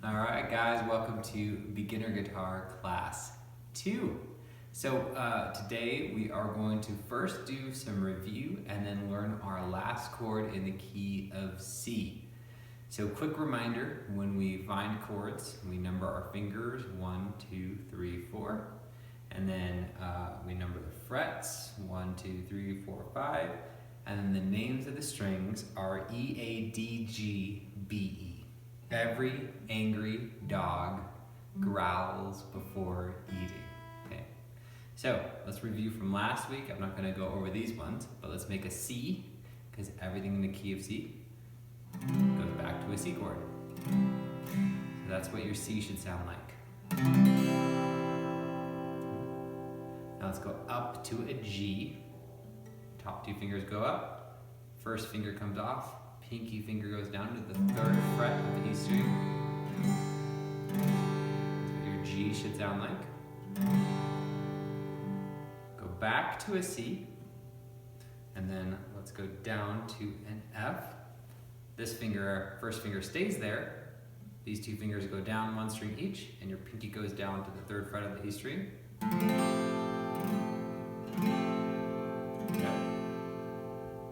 All right, guys, welcome to Beginner Guitar Class 2. So today we are going to first do some review and then learn our last chord in the key of C. So quick reminder, when we find chords, we number our fingers, 1, 2, 3, 4. And then we number the frets, 1, 2, 3, 4, 5. And then the names of the strings are E, A, D, G, B, E. Every angry dog growls before eating. Okay, so let's review from last week. I'm not going to go over these ones, but let's make a C, because everything in the key of C goes back to a C chord. So that's what your C should sound like. Now let's go up to a G. Top two fingers go up. First finger comes off. Pinky finger goes down to the 3rd fret of the E string. That's what your G should sound like. Go back to a C, and then let's go down to an F. This finger, first finger stays there. These two fingers go down 1 string each, and your pinky goes down to the 3rd fret of the E string.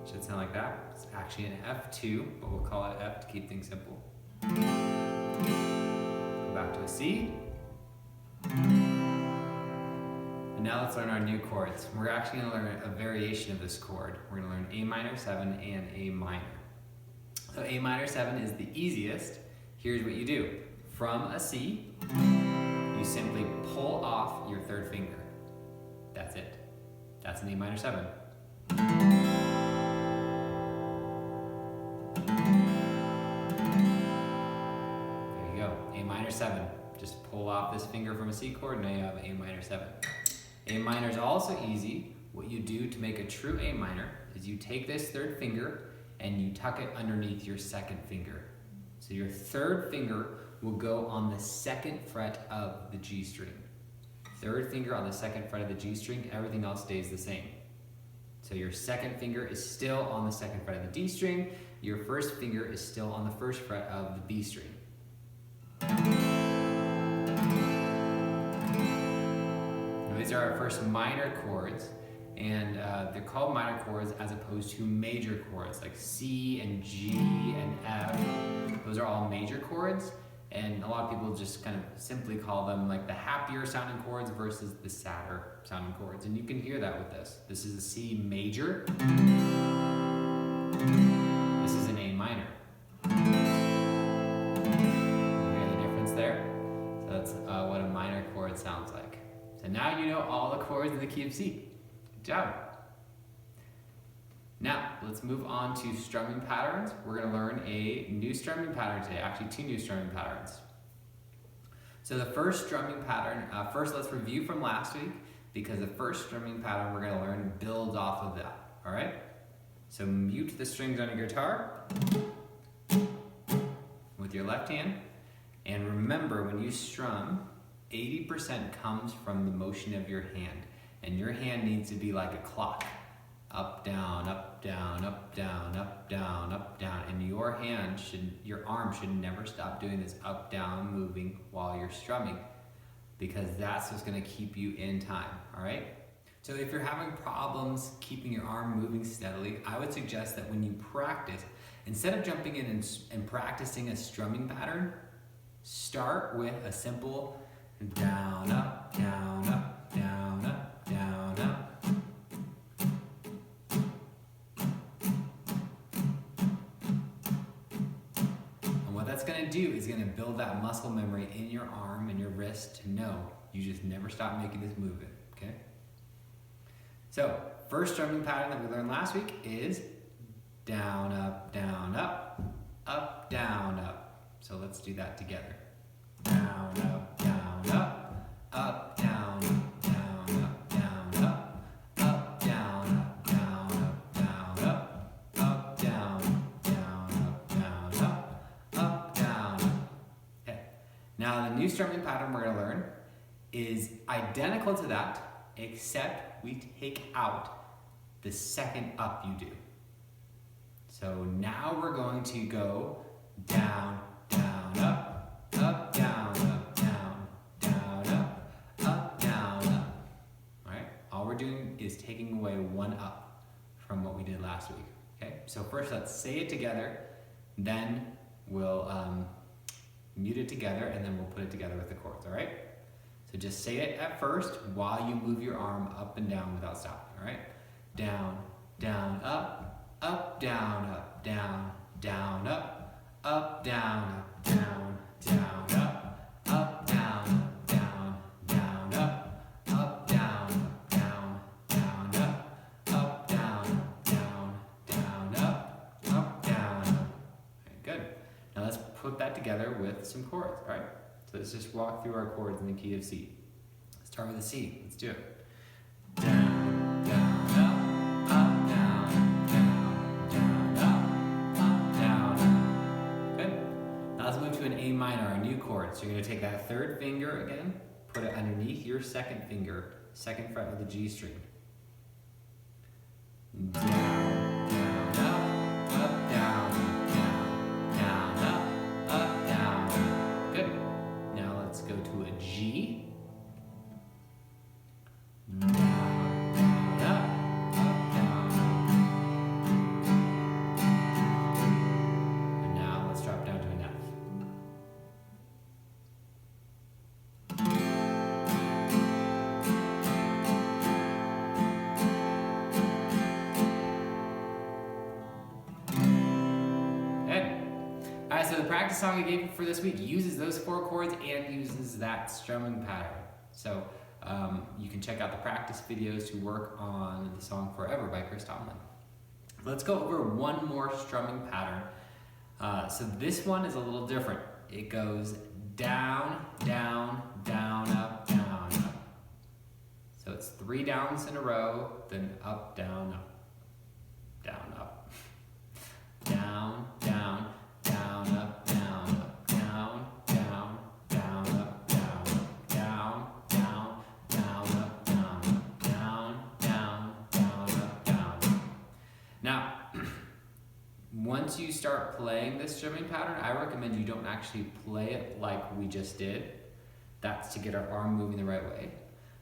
Should sound like that. It's actually an F2, but we'll call it F to keep things simple. Go back to a C. And now let's learn our new chords. We're actually going to learn a variation of this chord. We're going to learn A minor 7 and A minor. So A minor 7 is the easiest. Here's what you do. From a C, you simply pull off your 3rd finger. That's it. That's an A minor 7. A minor 7. Just pull off this finger from a C chord and now you have A minor 7. A minor is also easy. What you do to make a true A minor is you take this 3rd finger and you tuck it underneath your 2nd finger. So your 3rd finger will go on the 2nd fret of the G string. 3rd finger on the 2nd fret of the G string, everything else stays the same. So your 2nd finger is still on the 2nd fret of the D string. Your 1st finger is still on the 1st fret of the B string. These are our first minor chords, and they're called minor chords as opposed to major chords like C and G and F. Those are all major chords, and a lot of people just kind of simply call them like the happier sounding chords versus the sadder sounding chords, and you can hear that with this. This is a C major. This is an A minor. There. So that's what a minor chord sounds like. So now you know all the chords in the key of C. Good job. Now let's move on to strumming patterns. We're going to learn a new strumming pattern today, actually 2 new strumming patterns. So the first strumming pattern, first let's review from last week, because the first strumming pattern we're going to learn builds off of that. All right? So mute the strings on your guitar with your left hand. And remember, when you strum, 80% comes from the motion of your hand. And your hand needs to be like a clock. Up, down, up, down, up, down, up, down, up, down. And your arm should never stop doing this up, down, moving while you're strumming. Because that's what's gonna keep you in time, all right? So if you're having problems keeping your arm moving steadily, I would suggest that when you practice, instead of jumping in and practicing a strumming pattern, start with a simple down, up, down, up, down, up, down, up. And what that's going to do is going to build that muscle memory in your arm and your wrist to know you just never stop making this movement, okay? So, first strumming pattern that we learned last week is down, up, down, up, up, down, up. So let's do that together. Down, up, down, up, up, down, down, up, down, up, up, down, up, down, up, down, up, down, down, up, down, up, down. Okay. Now the new strumming pattern we're going to learn is identical to that, except we take out the 2nd up you do. So now we're going to go down, down, up, up, is taking away one up from what we did last week. Okay, so first let's say it together, then we'll mute it together, and then we'll put it together with the chords, all right? So just say it at first while you move your arm up and down without stopping, all right? Down, down, up, down, down, down, up, down, down, down, up, down, down, down, up, down, down, down, up, down, down, down, up, down. Okay, good. Now let's put that together with some chords, all right? So let's just walk through our chords in the key of C. Let's start with a C. Let's do it. Down, down, up, down, down, up, down. Good. Now let's move to an A minor, our new chord. So you're going to take that third finger again, put it underneath your second finger, second fret of the G string. Down, down, up, down, down, down, up, down. Good. Now let's go to a G. Down, down, up, down. And now let's drop down to an F. Alright, so the practice song we gave you for this week uses those 4 chords and uses that strumming pattern. So you can check out the practice videos to work on the song Forever by Chris Tomlin. Let's go over one more strumming pattern. So this one is a little different. It goes down, down, down, up, down, up. So it's 3 downs in a row, then up, down, up, down, up, down, down, down, up, down, up, down, down, down, up, down, up, down, down, down, up, down, up, down, down, down, up, down. Now, once you start playing this strumming pattern, I recommend you don't actually play it like we just did. That's to get our arm moving the right way.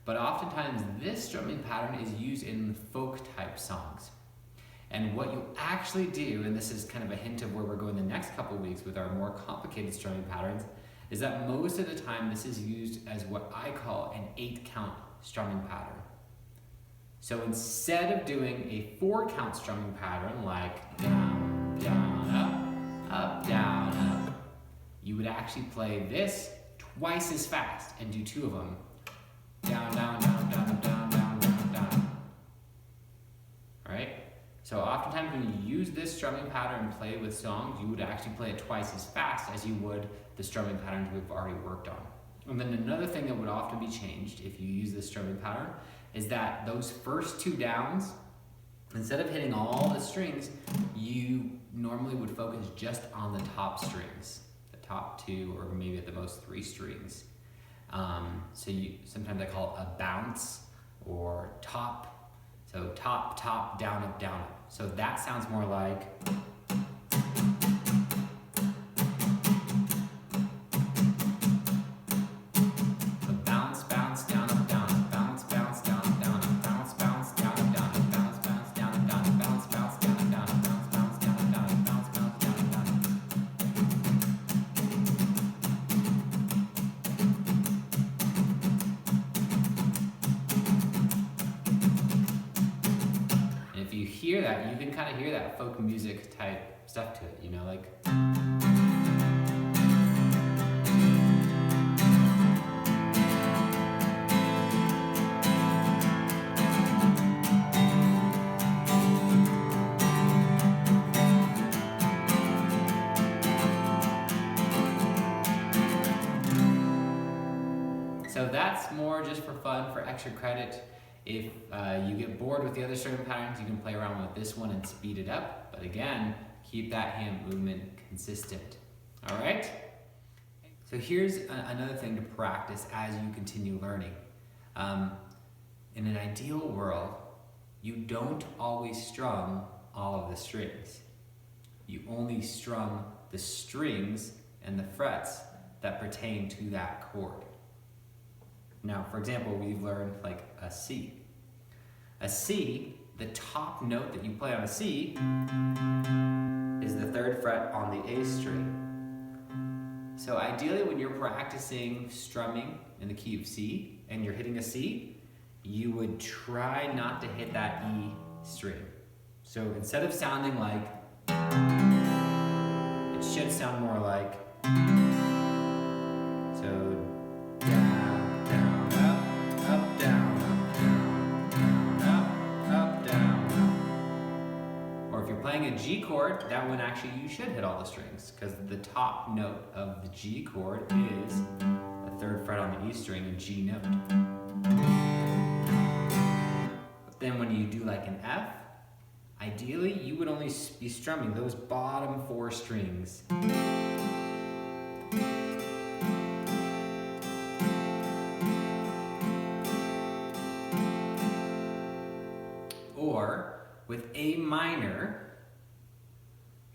But oftentimes this strumming pattern is used in folk type songs. And what you actually do, and this is kind of a hint of where we're going the next couple of weeks with our more complicated strumming patterns, is that most of the time this is used as what I call an 8-count strumming pattern. So instead of doing a 4-count strumming pattern like down, down, up, down, up, you would actually play this twice as fast and do 2 of them. Down, down, down, down, down, down, down, down. All right? So oftentimes when you use this strumming pattern and play with songs, you would actually play it twice as fast as you would the strumming patterns we've already worked on. And then another thing that would often be changed if you use this strumming pattern is that those first 2 downs, instead of hitting all the strings, you normally would focus just on the top strings, the top 2 or maybe at the most 3 strings. So sometimes I call it a bounce or top. So top, top, down, up, down, up. So that sounds more like. So bounce, bounce, down, up, down, up, bounce, bounce, down, up, down, up, bounce, bounce, down, up, down, up, bounce, bounce, down, up, down, up, bounce, bounce, down, up, down, up, bounce, bounce, down, up, down, up, bounce, bounce, down, up, down, up. Hear that, you can kind of hear that folk music type stuff to it, you know, like. So that's more just for fun, for extra credit. If you get bored with the other strumming patterns, you can play around with this one and speed it up. But again, keep that hand movement consistent. All right? So here's another thing to practice as you continue learning. In an ideal world, you don't always strum all of the strings. You only strum the strings and the frets that pertain to that chord. Now, for example, we've learned like a C. A C, the top note that you play on a C, is the 3rd fret on the A string. So ideally when you're practicing strumming in the key of C and you're hitting a C, you would try not to hit that E string. So instead of sounding like, it should sound more like, so down, down, up, down, up, down, up. Or if you're playing a G chord, that one actually you should hit all the strings because the top note of the G chord is the 3rd fret on the E string, a G note. But then when you do like an F, ideally you would only be strumming those bottom 4 strings. Or with A minor,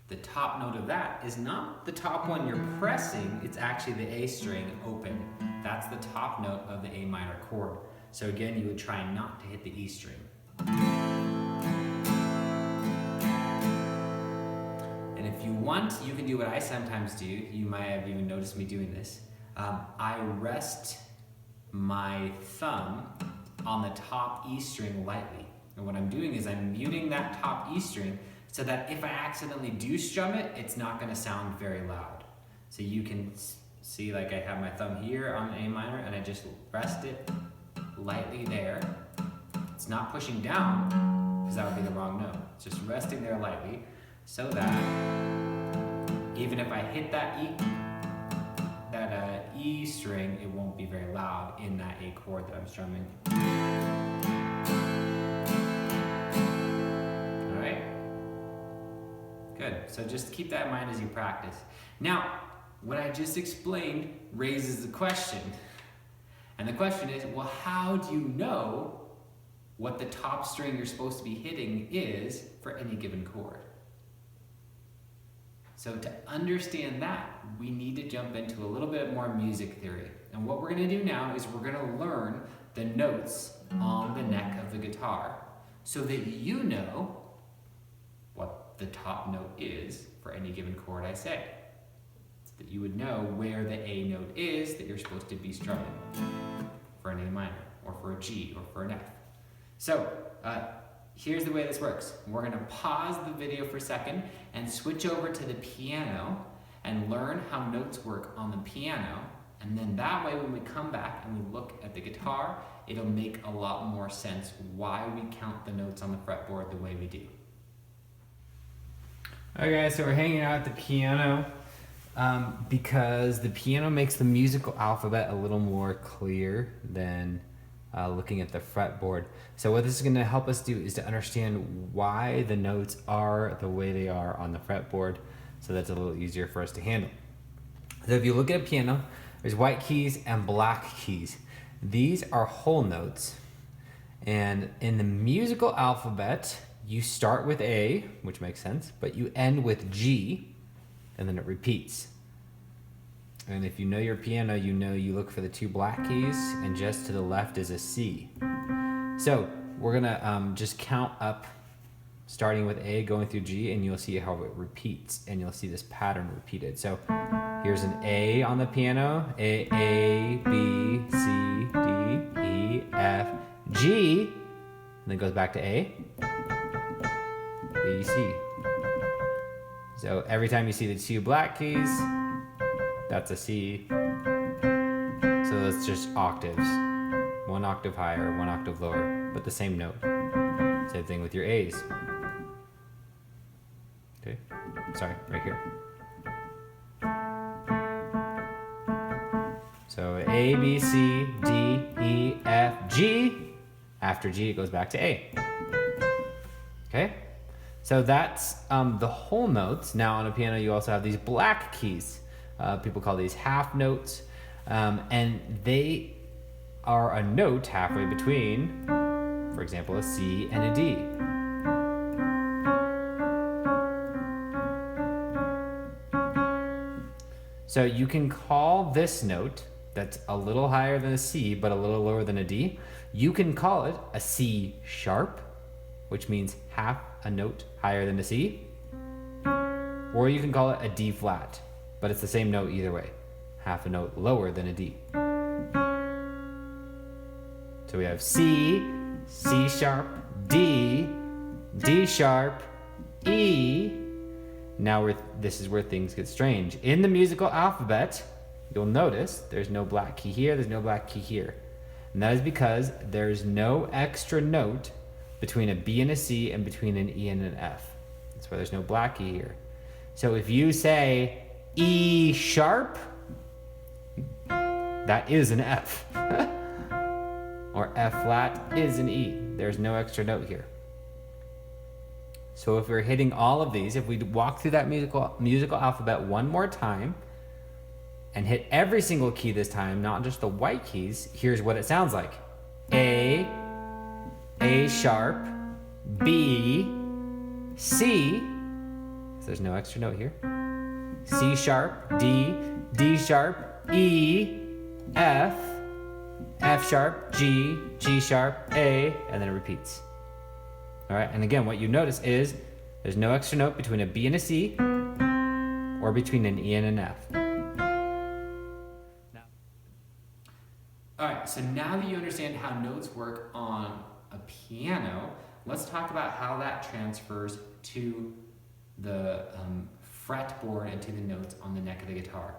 the top note of that is not the top one you're pressing, it's actually the A string open. That's the top note of the A minor chord. So again, you would try not to hit the E string. And if you want, you can do what I sometimes do. You might have even noticed me doing this. I rest my thumb on the top E string lightly. And what I'm doing is I'm muting that top E string so that if I accidentally do strum it, it's not going to sound very loud. So you can see like I have my thumb here on A minor and I just rest it lightly there. It's not pushing down because that would be the wrong note. It's just resting there lightly so that even if I hit that E string, it won't be very loud in that A chord that I'm strumming. Good, so just keep that in mind as you practice. Now, what I just explained raises the question. And the question is, well, how do you know what the top string you're supposed to be hitting is for any given chord? So to understand that, we need to jump into a little bit more music theory. And what we're gonna do now is we're gonna learn the notes on the neck of the guitar so that you know what the top note is for any given chord I say. So that you would know where the A note is that you're supposed to be strumming for an A minor, or for a G, or for an F. So here's the way this works. We're gonna pause the video for a second and switch over to the piano and learn how notes work on the piano. And then that way when we come back and we look at the guitar, it'll make a lot more sense why we count the notes on the fretboard the way we do. Okay, so we're hanging out at the piano because the piano makes the musical alphabet a little more clear than looking at the fretboard. So what this is going to help us do is to understand why the notes are the way they are on the fretboard, so that's a little easier for us to handle. So if you look at a piano, there's white keys and black keys. These are whole notes, and in the musical alphabet, you start with A, which makes sense, but you end with G, and then it repeats. And if you know your piano, you know you look for the 2 black keys, and just to the left is a C. So we're gonna just count up, starting with A, going through G, and you'll see how it repeats, and you'll see this pattern repeated. So here's an A on the piano, A, B, C, D, E, F, G, and then goes back to A, B, C. So every time you see the 2 black keys, that's a C. So that's just octaves. 1 octave higher, 1 octave lower, but the same note. Same thing with your A's. Okay, sorry, right here. So A, B, C, D, E, F, G. After G, it goes back to A. Okay? So that's the whole notes. Now on a piano, you also have these black keys. People call these half notes. And they are a note halfway between, for example, a C and a D. So you can call this note that's a little higher than a C, but a little lower than a D, you can call it a C sharp, which means half a note higher than a C, or you can call it a D flat, but it's the same note either way, half a note lower than a D. So we have C, C sharp, D, D sharp, E. Now this is where things get strange. In the musical alphabet, you'll notice there's no black key here, there's no black key here. And that is because there's no extra note between a B and a C and between an E and an F. That's why there's no black key here. So if you say E sharp, that is an F. Or F flat is an E. There's no extra note here. So if we're hitting all of these, if we walk through that musical alphabet one more time and hit every single key this time, not just the white keys, here's what it sounds like. A sharp, B, C, so there's no extra note here, C sharp, D, D sharp, E, F, F sharp, G, G sharp, A, and then it repeats. All right, and again, what you notice is there's no extra note between a B and a C or between an E and an F. All right, so now that you understand how notes work on a piano, let's talk about how that transfers to the fretboard and to the notes on the neck of the guitar.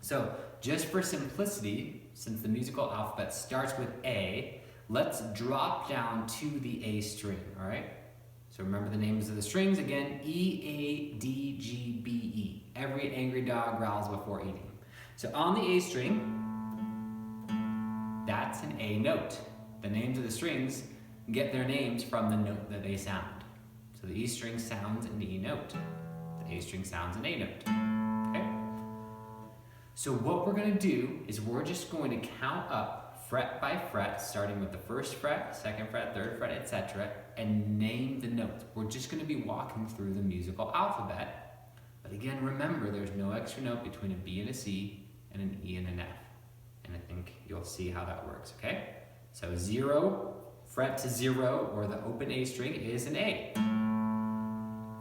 So just for simplicity, since the musical alphabet starts with A, let's drop down to the A string, all right? So remember the names of the strings again, E, A, D, G, B, E. Every angry dog growls before eating. So on the A string, that's an A note. The names of the strings get their names from the note that they sound. So the E string sounds an E note. The A string sounds an A note, okay? So what we're gonna do is we're just going to count up fret by fret, starting with the first fret, second fret, third fret, etc., and name the notes. We're just going to be walking through the musical alphabet. But again, remember, there's no extra note between a B and a C and an E and an F. And I think you'll see how that works, okay? So 0, fret to 0, or the open A string is an A.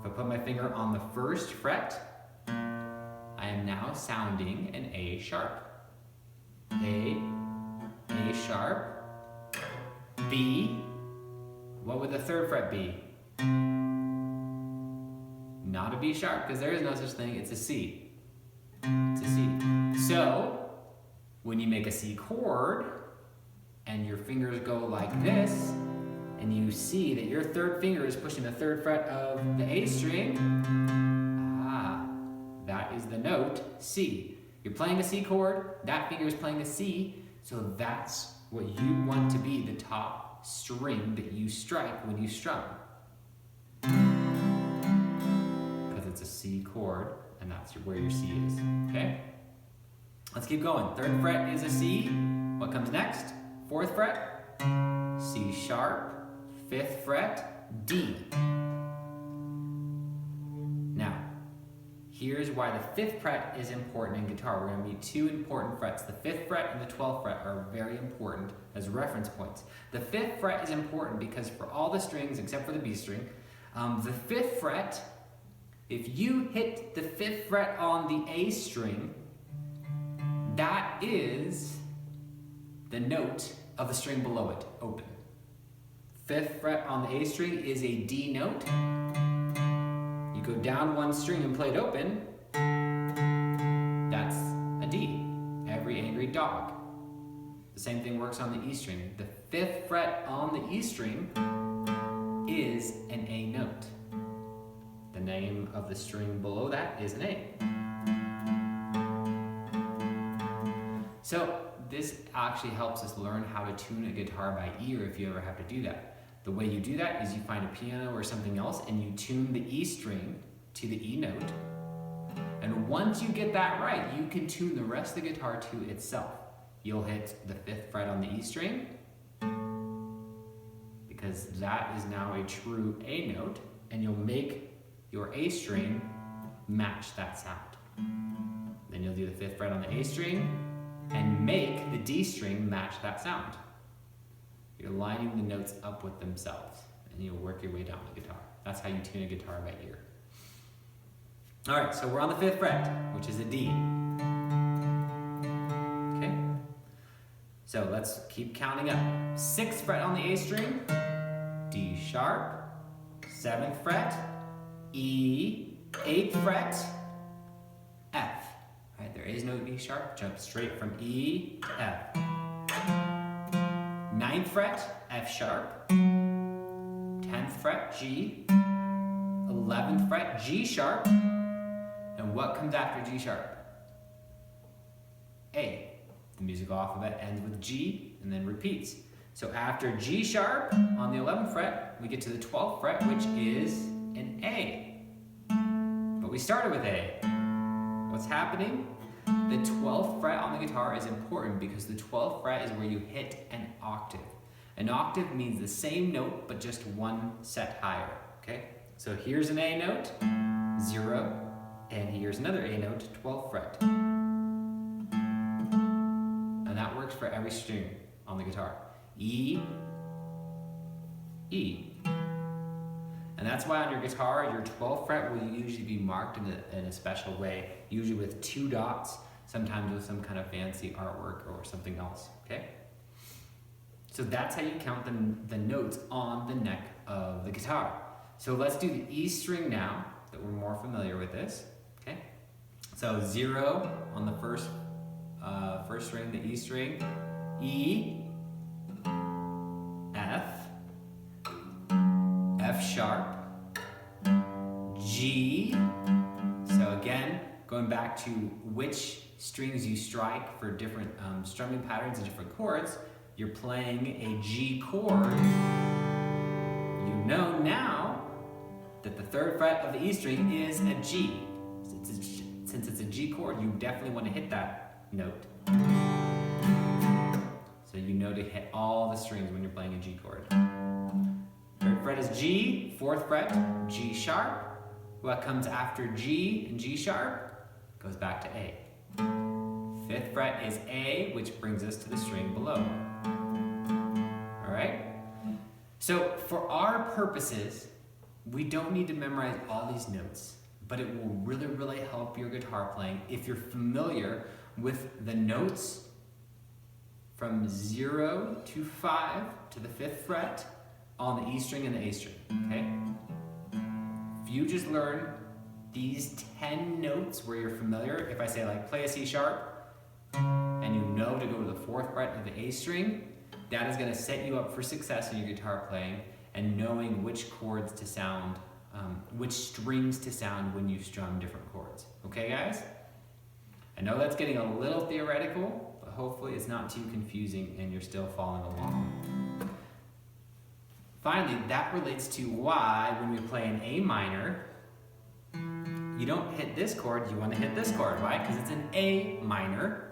If I put my finger on the first fret, I am now sounding an A sharp. A sharp, B, what would the third fret be? Not a B sharp, because there is no such thing, it's a C. It's a C. So, when you make a C chord, and your fingers go like this, and you see that your third finger is pushing the third fret of the A string, that is the note C. You're playing a C chord, that finger is playing a C, so that's what you want to be the top string that you strike when you strum. Because it's a C chord, and that's where your C is, okay? Let's keep going. Third fret is a C. What comes next? Fourth fret, C sharp. Fifth fret, D. Now, here's why the fifth fret is important in guitar. We're going to meet two important frets. The fifth fret and the 12th fret are very important as reference points. The fifth fret is important because for all the strings except for the B string, the fifth fret, if you hit the fifth fret on the A string, that is the note of the string below it, open. Fifth fret on the A string is a D note. You go down one string and play it open, that's a D, every angry dog. The same thing works on the E string. The fifth fret on the E string is an A note. The name of the string below that is an A. So this actually helps us learn how to tune a guitar by ear if you ever have to do that. The way you do that is you find a piano or something else and you tune the E string to the E note. And once you get that right, you can tune the rest of the guitar to itself. You'll hit the fifth fret on the E string because that is now a true A note, and you'll make your A string match that sound. Then you'll do the fifth fret on the A string, and make the D string match that sound. You're lining the notes up with themselves, and you'll work your way down the guitar. That's how you tune a guitar by ear. All right, so we're on the 5th fret, which is a D. Okay, so let's keep counting up. 6th fret on the A string, D sharp, 7th fret, E, 8th fret, F. All right, there is no E sharp, jump straight from E to F. 9th fret, F sharp, 10th fret, G, 11th fret, G sharp, and what comes after G sharp? A. The musical alphabet ends with G and then repeats. So after G sharp on the 11th fret, we get to the 12th fret, which is an A. But we started with A. What's happening? The 12th fret on the guitar is important because the 12th fret is where you hit an octave. An octave means the same note, but just one set higher, okay? So here's an A note, 0, and here's another A note, 12th fret. And that works for every string on the guitar. E, E. And that's why on your guitar, your 12th fret will usually be marked in a special way, usually with 2 dots, sometimes with some kind of fancy artwork or something else, okay? So that's how you count the notes on the neck of the guitar. So let's do the E string now, that we're more familiar with this, okay? So 0 on the first string, the E string, E, F, F sharp, G. So again, going back to which strings you strike for different strumming patterns and different chords, you're playing a G chord. You know now that the 3rd fret of the E string is a G. Since it's a G chord, you definitely want to hit that note. So you know to hit all the strings when you're playing a G chord. 3rd fret is G, 4th fret, G sharp. What comes after G and G sharp goes back to A. 5th fret is A, which brings us to the string below. All right? So for our purposes, we don't need to memorize all these notes, but it will really, really help your guitar playing if you're familiar with the notes from 0 to 5 to the 5th fret on the E string and the A string, okay? If you just learn these 10 notes where you're familiar, if I say like play a C sharp, and you know to go to the 4th fret of the A string, that is gonna set you up for success in your guitar playing and knowing which chords to sound, which strings to sound when you strum different chords. Okay, guys? I know that's getting a little theoretical, but hopefully it's not too confusing and you're still following along. Finally, that relates to why when we play an A minor, you don't hit this chord, you want to hit this chord. Why? Because it's an A minor.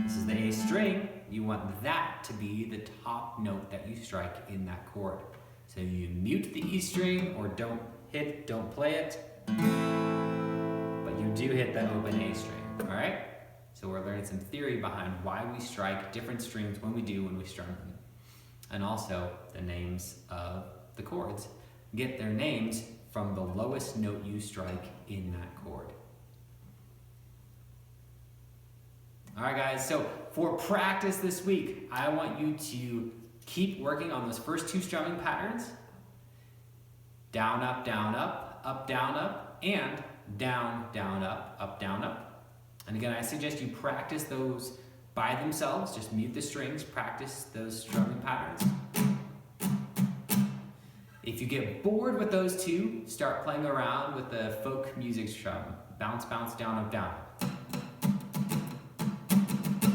This is the A string. You want that to be the top note that you strike in that chord. So you mute the E string or don't play it, but you do hit the open A string, all right? So we're learning some theory behind why we strike different strings when we strum them. And also the names of the chords get their names from the lowest note you strike in that chord. All right, guys, so for practice this week, I want you to keep working on those first 2 strumming patterns. Down, up, down, up, down, up, and down, down, up, down, up. And again, I suggest you practice those by themselves. Just mute the strings, practice those strumming patterns. If you get bored with those 2, start playing around with the folk music strum. Bounce, bounce, down, up, down.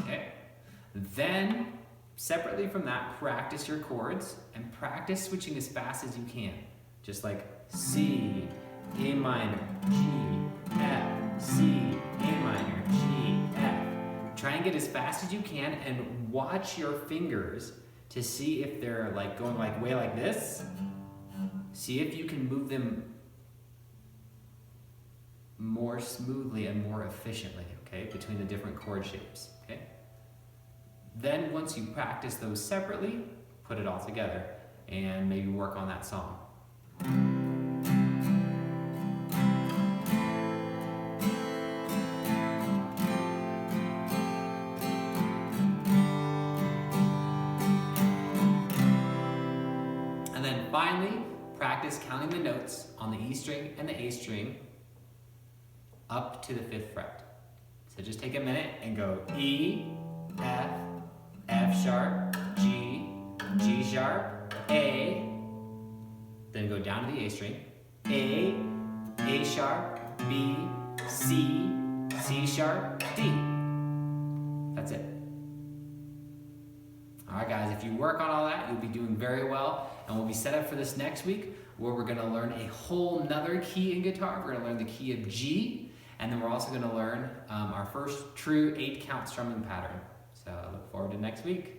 Okay. Then, separately from that, practice your chords and practice switching as fast as you can. Just like C, A minor, G, F, C, A minor, G, F. Try and get as fast as you can and watch your fingers to see if they're like going like way like this. See if you can move them more smoothly and more efficiently, okay, between the different chord shapes, okay? Then once you practice those separately, put it all together and maybe work on that song. And then finally, practice counting the notes on the E string and the A string up to the 5th fret. So just take a minute and go E, F, F sharp, G, G sharp, A, then go down to the A string, A sharp, B, C, C sharp, D. That's it. All right, guys, if you work on all that, you'll be doing very well, and we'll be set up for this next week where we're gonna learn a whole nother key in guitar. We're gonna learn the key of G, and then we're also gonna learn our first true 8-count strumming pattern. So I look forward to next week.